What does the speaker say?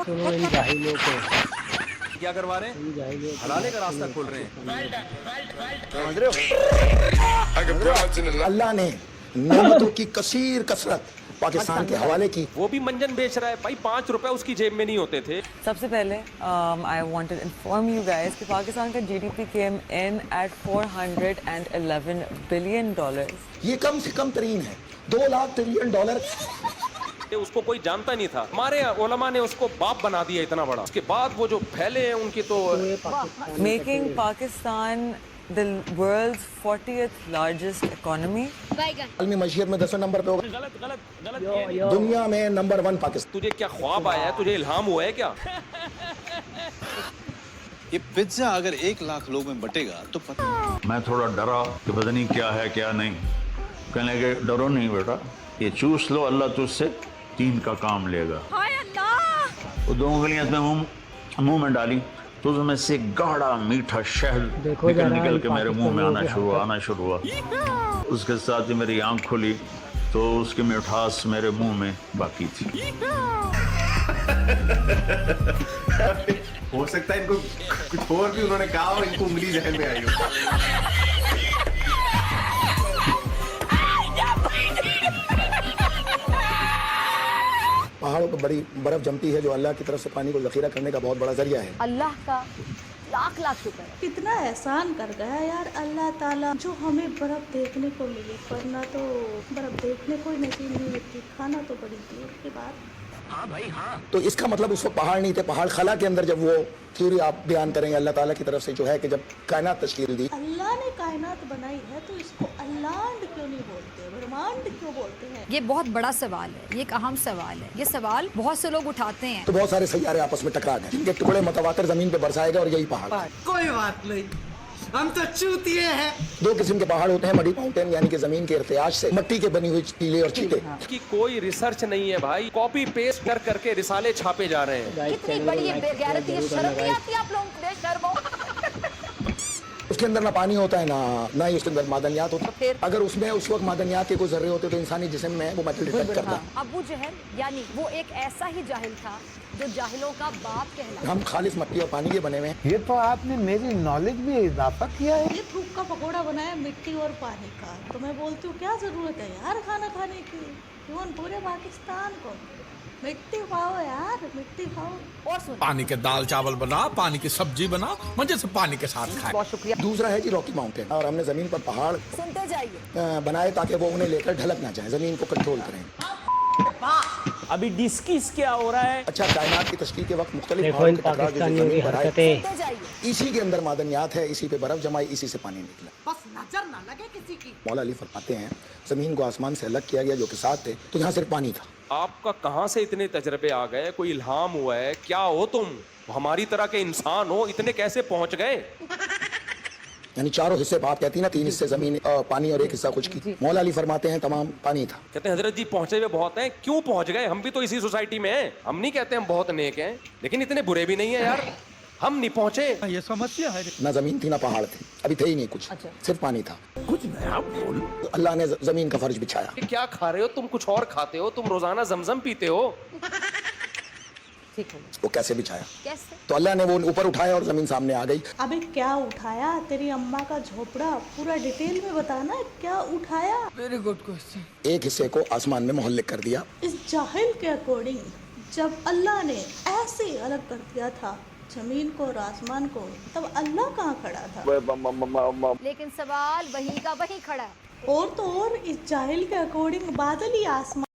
सुनो इन जाहिलों को, क्या करवा रहे हैं, हलाले का रास्ता खोल रहे हैं। अल्लाह ने नेमतों की कसीर कसरत पाकिस्तान के हवाले की। वो भी मंजन बेच रहा है भाई, 5 रुपए उसकी जेब में नहीं होते थे। सबसे पहले I wanted inform you guys कि पाकिस्तान का जीडीपी केम इन एट $411 बिलियन। ये कम से कम तरीन है, $2 लाख ट्रिलियन। उसको कोई जानता नहीं था, हमारे उलमा ने उसको बाप बना दिया इतना बड़ा। उसके बाद वो जो फैले हैं उनकी तो making Pakistan the world's 40th largest economy. आलमी मशीयत में 10वें नंबर पे होगा। गलत गलत गलत। दुनिया में नंबर 1 पाकिस्तान। तुझे क्या ख्वाब आया है, तुझे इल्हाम हुआ है क्या? ये पिज्जा अगर 1 लाख लोग में बटेगा तो पता। मैं थोड़ा डरा कि पता नहीं क्या है क्या नहीं। कहने लगे डरो नहीं बेटा, ये चूस लो, अल्लाह तुझसे 3 का काम लेगा। हाय अल्लाह। वो 2 उंगलियां इसमें मुंह में डाली तो उसमें से गाढ़ा मीठा शहद निकल के मेरे मुंह में आना शुरू हुआ। उसके साथ ही मेरी आंख खुली तो उसकी मिठास मेरे मुंह में बाकी थी। हो सकता है इनको कुछ और भी उन्होंने कहा और इनको उंगली जहन में आई हो। पहाड़ों पर बड़ी बर्फ जमती है जो अल्लाह की तरफ से पानी को जखीरा करने का बहुत बड़ा जरिया है। अल्लाह का लाख लाख शुक्र है। कितना एहसान कर गया यार अल्लाह ताला, जो हमें बर्फ देखने को मिली, वरना तो बर्फ देखने को ही नसीब नहीं होती, खाना तो बड़ी दूर की बात। हाँ भाई हाँ। तो इसका मतलब उस वक्त पहाड़ नहीं थे, पहाड़ खला के अंदर। जब वो थ्योरी आप बयान करेंगे अल्लाह ताला की तरफ से जो है कि जब कायनात तश्कील दी, अल्लाह ने कायनात बनाई है तो इसको अल्लाह क्यों नहीं बोलते, ब्रह्मांड क्यों बोलते हैं? ये बहुत बड़ा सवाल है, ये एक अहम सवाल है। ये सवाल बहुत से लोग उठाते हैं। तो बहुत सारे सैयारे आपस में टकरा गए, जिनके टुकड़े मुतवातिर जमीन पे बरसाए गए और यही पहाड़। कोई बात नहीं, हम तो चूतिए हैं। 2 किस्म के पहाड़ होते हैं, मडी माउंटेन यानी कि जमीन के इर्तियाज से मट्टी के बनी हुई टीले और चीटे। की कोई रिसर्च नहीं है भाई, कॉपी पेस्ट कर करके रिसाले छापे जा रहे हैं। कितनी बड़ी ये बेगैरती है, शर्म नहीं आती आप लोगों को? बेशर्मो। उसके अंदर ना पानी होता है ना ही उसके अंदर मादनियात होता है। अगर उसमें उस वक्त मादनियात के कोई जर्रे होते तो इंसानी जिस्म में वो मेटल डिटेक्ट करता। अबू जहल यानी वो एक ऐसा ही जाहिल था जो जाहिलों का बाप कहलाता। हम खालिस मट्टी और पानी के बने हुए हैं। ये तो आपने मेरी नॉलेज में इजाफा किया है। ये थूक का पकोड़ा बनाया मिट्टी और पानी का, तो मैं बोलती हूँ क्या जरूरत है यार खाना खाने की? इवन पूरे पाकिस्तान को मिट्टी खाओ यार, मिट्टी खाओ। और सुन, पानी के दाल चावल बना, पानी की सब्जी बना, मजे से पानी के साथ खाए। बहुत शुक्रिया। दूसरा है जी रॉकी माउंटेन, और हमने जमीन पर पहाड़ सुनते जाइए बनाए ताकि वो उन्हें लेकर ढलक ना जाए, जमीन को कंट्रोल करें। अभी डिस्किस क्या हो रहा है? अच्छा, कायनात की तश्कील के वक्त मुख्तलिफ देखो पहाड़ों इन के टकराव जो पाकिस्तानियों की जमीन पर आए, हरकतें। सुनते जाइए। इसी के अंदर मादनियात है, इसी पे बर्फ जमाई, इसी से पानी निकला। बस नजर ना लगे किसी की। मौला अली फरमाते हैं जमीन को आसमान से अलग किया गया जो कि साथ थे, तो यहाँ सिर्फ पानी था। आपका कहाँ से इतने तजर्बे आ गए? कोई इल्हाम हुआ है क्या? हो तुम हमारी तरह के इंसान हो, इतने कैसे पहुंच गए? यानी 4 हिस्से आप कहती ना, 3 हिस्से जमीन पानी और 1 हिस्सा कुछ की। मौला अली फरमाते हैं तमाम पानी था। कहते हैं हजरत जी पहुंचे हुए बहुत हैं। क्यों पहुंच गए? हम भी तो इसी सोसाइटी में हैं। हम नहीं कहते हम बहुत नेक हैं, लेकिन इतने बुरे भी नहीं है यार। हम नहीं पहुंचे। ये समस्या है। ना जमीन थी ना पहाड़ थे, अभी थे ही नहीं कुछ, सिर्फ पानी था। कुछ नया बोल। अल्लाह ने जमीन का फर्ज बिछाया। क्या खा रहे हो तुम? कुछ और खाते हो तुम? रोजाना जमजम पीते हो? ठीक है। वो कैसे बिछाया? कैसे? तो अल्लाह ने वो ऊपर उठाया और जमीन सामने आ गई। अबे क्या उठाया? तेरी अम्मा का झोपड़ा पूरा डिटेल में बताना, क्या उठाया? Very good question. 1 हिस्से को आसमान में मुहल्लिक कर दिया। इस जाहिल के अकॉर्डिंग जब अल्लाह ने ऐसे अलग कर दिया था जमीन को और आसमान को, तब अल्लाह कहाँ खड़ा था? लेकिन सवाल वही का वही खड़ा है। और तो और इस जाहिल के अकॉर्डिंग बादल ही आसमान